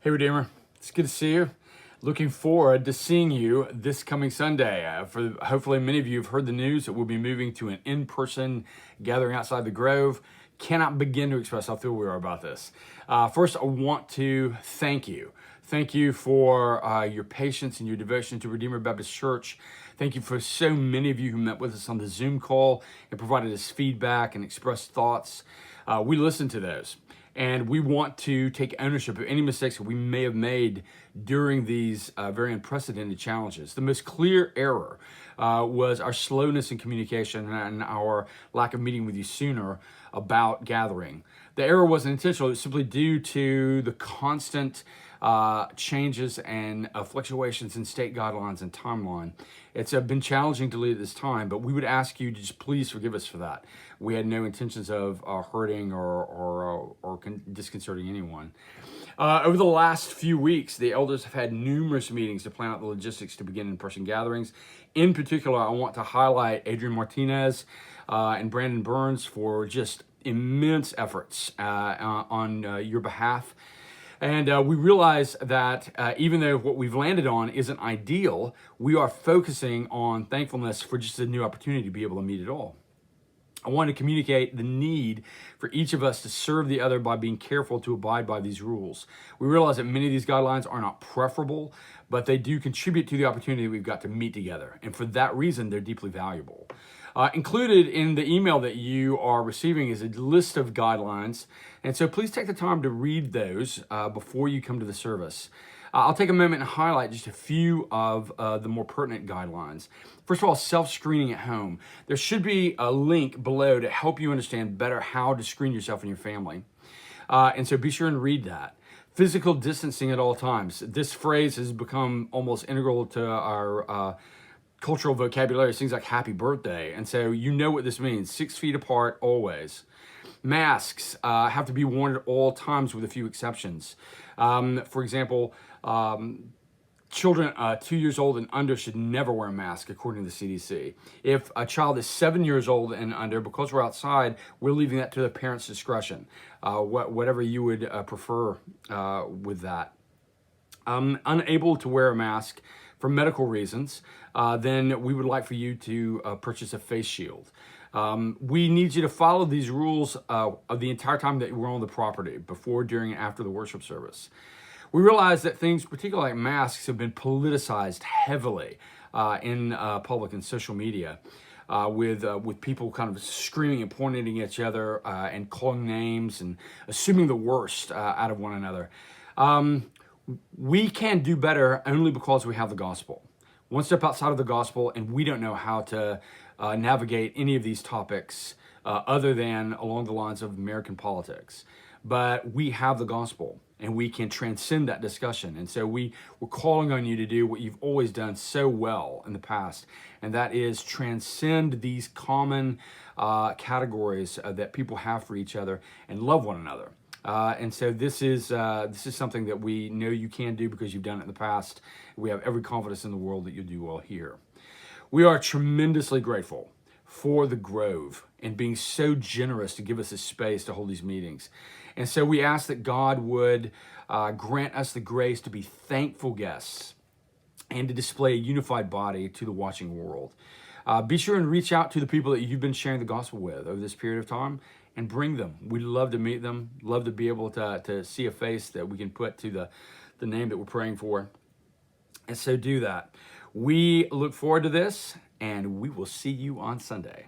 Hey Redeemer, it's good to see you. Looking forward to seeing you this coming Sunday. Hopefully many of you have heard the news that we'll be moving to an in-person gathering outside the Grove. Cannot begin to express how thrilled we are about this. First, I want to thank you. Thank you for your patience and your devotion to Redeemer Baptist Church. Thank you for so many of you who met with us on the Zoom call and provided us feedback and expressed thoughts. We listened to those. And we want to take ownership of any mistakes that we may have made during these very unprecedented challenges. The most clear error was our slowness in communication and our lack of meeting with you sooner about gathering. The error wasn't intentional. It was simply due to the constant changes and fluctuations in state guidelines and timeline. It's been challenging to lead at this time, but we would ask you to just please forgive us for that. We had no intentions of hurting or disconcerting anyone. Over the last few weeks, the elders have had numerous meetings to plan out the logistics to begin in-person gatherings. In particular, I want to highlight Adrian Martinez and Brandon Burns for just immense efforts on your behalf. And we realize that even though what we've landed on isn't ideal, we are focusing on thankfulness for just a new opportunity to be able to meet it all. I want to communicate the need for each of us to serve the other by being careful to abide by these rules. We realize that many of these guidelines are not preferable, but they do contribute to the opportunity we've got to meet together. And for that reason, they're deeply valuable. Included in the email that you are receiving is a list of guidelines. And so please take the time to read those before you come to the service. I'll take a moment and highlight just a few of the more pertinent guidelines. First of all, self-screening at home. There should be a link below to help you understand better how to screen yourself and your family. And so be sure and read that. Physical distancing at all times. This phrase has become almost integral to our cultural vocabulary, things like happy birthday. And so you know what this means, 6 feet apart always. Masks have to be worn at all times with a few exceptions. For example, children 2 years old and under should never wear a mask according to the CDC. If a child is 7 years old and under, because we're outside, we're leaving that to the parent's discretion, whatever you would prefer with that. Unable to wear a mask for medical reasons, then we would like for you to purchase a face shield. We need you to follow these rules of the entire time that we're on the property, before, during, and after the worship service. We realize that things, particularly like masks, have been politicized heavily in public and social media, with people kind of screaming and pointing at each other and calling names and assuming the worst out of one another. We can do better only because we have the gospel. One step outside of the gospel, and we don't know how to navigate any of these topics other than along the lines of American politics. But we have the gospel, and we can transcend that discussion. And so we're calling on you to do what you've always done so well in the past, and that is transcend these common categories that people have for each other and love one another. And so this is something that we know you can do because you've done it in the past. We have every confidence in the world that you'll do well here. We are tremendously grateful for the Grove and being so generous to give us this space to hold these meetings. And so we ask that God would grant us the grace to be thankful guests and to display a unified body to the watching world. Be sure and reach out to the people that you've been sharing the gospel with over this period of time and bring them. We'd love to meet them, love to be able to see a face that we can put to the name that we're praying for. And so do that. We look forward to this, and we will see you on Sunday.